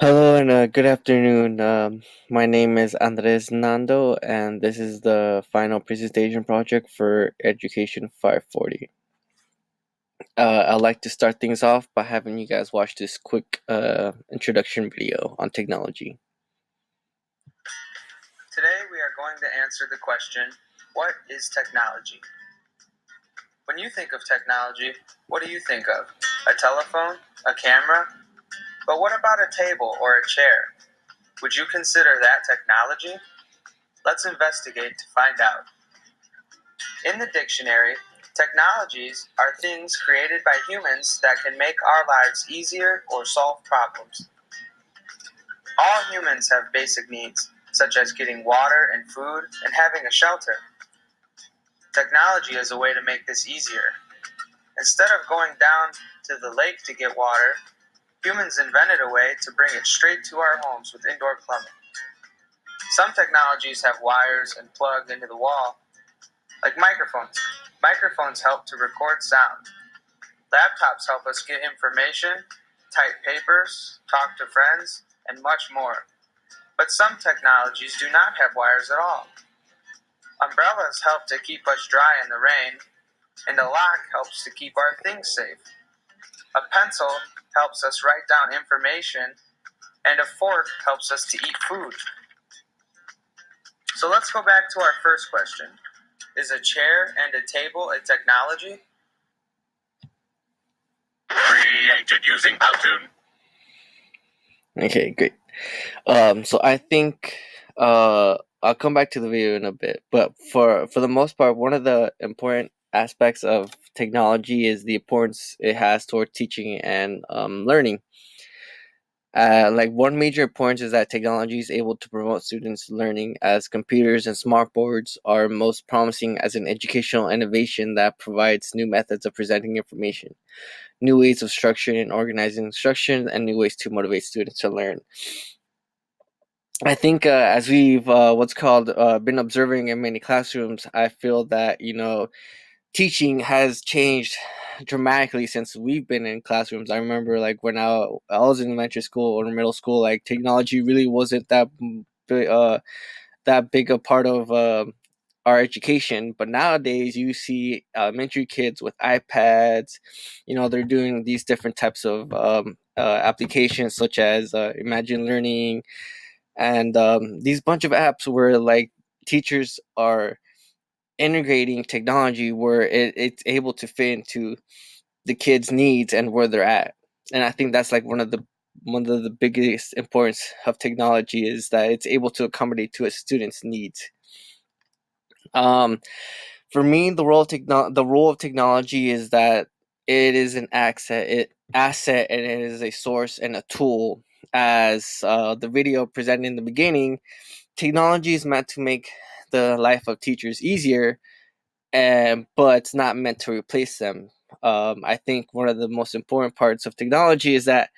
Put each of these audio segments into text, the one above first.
Hello and good afternoon. My name is Andres Nando, and this is the final presentation project for Education 540. I'd like to start things off by having you guys watch this quick introduction video on technology. Today we are going to answer the question, what is technology? When you think of technology, what do you think of? A telephone? A camera? But what about a table or a chair? Would you consider that technology? Let's investigate to find out. In the dictionary, technologies are things created by humans that can make our lives easier or solve problems. All humans have basic needs, such as getting water and food and having a shelter. Technology is a way to make this easier. Instead of going down to the lake to get water, humans invented a way to bring it straight to our homes with indoor plumbing. Some technologies have wires and plug into the wall, like microphones. Microphones help to record sound. Laptops help us get information, type papers, talk to friends, and much more. But some technologies do not have wires at all. Umbrellas help to keep us dry in the rain, and a lock helps to keep our things safe. A pencil helps us write down information, and a fork helps us to eat food. So let's go back to our first question. Is a chair and a table a technology? Created using Powtoon. Okay, great. So I think I'll come back to the video in a bit, but for the most part, one of the important aspects of technology is the importance it has toward teaching and learning. Like one major point is that technology is able to promote students' learning, as computers and smartboards are most promising as an educational innovation that provides new methods of presenting information, new ways of structuring and organizing instruction, and new ways to motivate students to learn. I think as we've been observing in many classrooms, I feel that teaching has changed dramatically since we've been in classrooms. I remember like when I was in elementary school or middle school, like technology really wasn't that big a part of our education. But nowadays, you see elementary kids with iPads. They're doing these different types of applications, such as Imagine Learning, and these bunch of apps where like teachers are integrating technology where it's able to fit into the kids' needs and where they're at. And I think that's like one of the biggest importance of technology is that it's able to accommodate to a student's needs. Um, for me, the role of technology is that it is an asset, and it is a source and a tool. As the video presented in the beginning, technology is meant to make the life of teachers easier, and but it's not meant to replace them. I think one of the most important parts of technology is that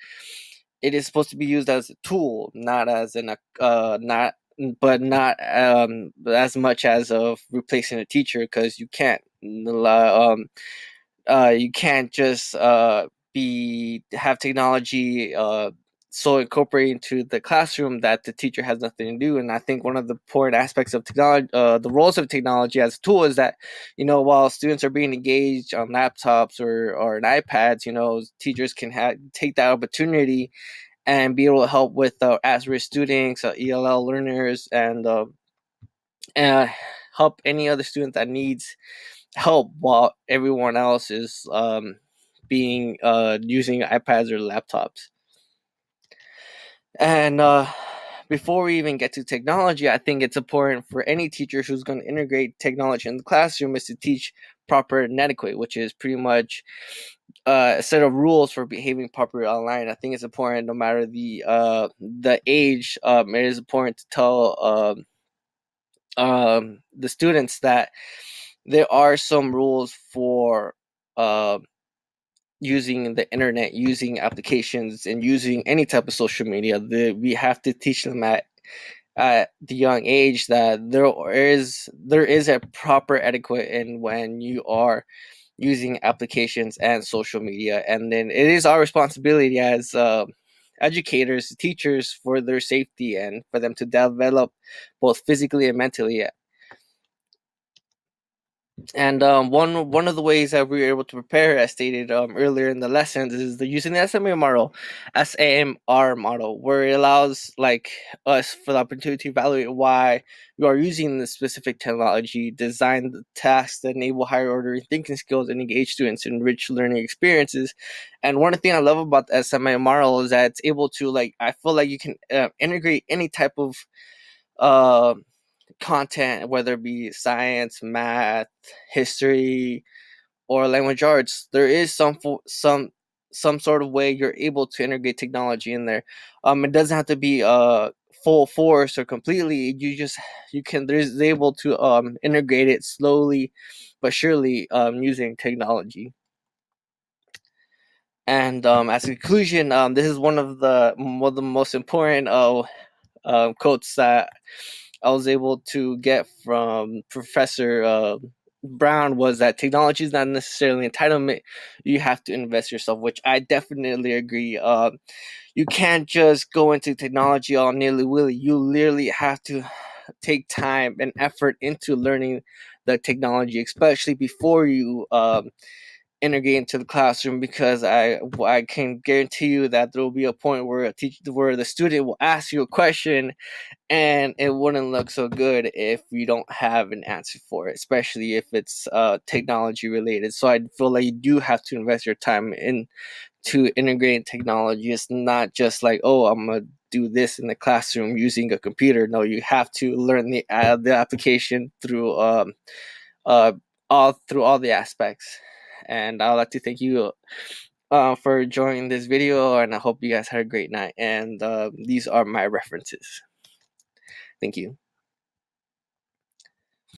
it is supposed to be used as a tool, not as not but not as much as of replacing a teacher, because you can't just be have technology so incorporated into the classroom that the teacher has nothing to do. And I think one of the important aspects of technology, the roles of technology as a tool, is that while students are being engaged on laptops or on iPads, teachers can take that opportunity and be able to help with at-risk students, ELL learners, and help any other student that needs help while everyone else is being using iPads or laptops. And before we even get to technology, I think it's important for any teacher who's going to integrate technology in the classroom is to teach proper and adequate, which is pretty much a set of rules for behaving properly online. I think it's important, no matter the age. It is important to tell the students that there are some rules for uh, using the internet, using applications, and using any type of social media. We have to teach them at the young age that there is a proper etiquette in when you are using applications and social media. And then it is our responsibility as educators, teachers for their safety and for them to develop both physically and mentally. And one of the ways that we were able to prepare, as stated earlier in the lessons, is using the SMR model, where it allows like us for the opportunity to evaluate why we are using this specific technology, design the tasks that enable higher order thinking skills, and engage students in rich learning experiences. And one thing I love about the SMR model is that it's able to I feel like you can integrate any type of uh, content, whether it be science, math, history, or language arts. There is some sort of way you're able to integrate technology in there. It doesn't have to be full force or completely. You can there's able to integrate it slowly but surely using technology. And as a conclusion, this is one of the most important quotes that I was able to get from Professor Brown, was that technology is not necessarily entitlement. You have to invest yourself, which I definitely agree. You can't just go into technology all nilly willy. You literally have to take time and effort into learning the technology, especially before you integrate into the classroom, because I can guarantee you that there will be a point where where the student will ask you a question and it wouldn't look so good if you don't have an answer for it, especially if it's technology related. So I feel like you do have to invest your time into integrating technology. It's not just like, oh, I'm gonna do this in the classroom using a computer. No, you have to learn the application through uh all the aspects. And I'd like to thank you for joining this video, and I hope you guys had a great night. And these are my references. Thank you.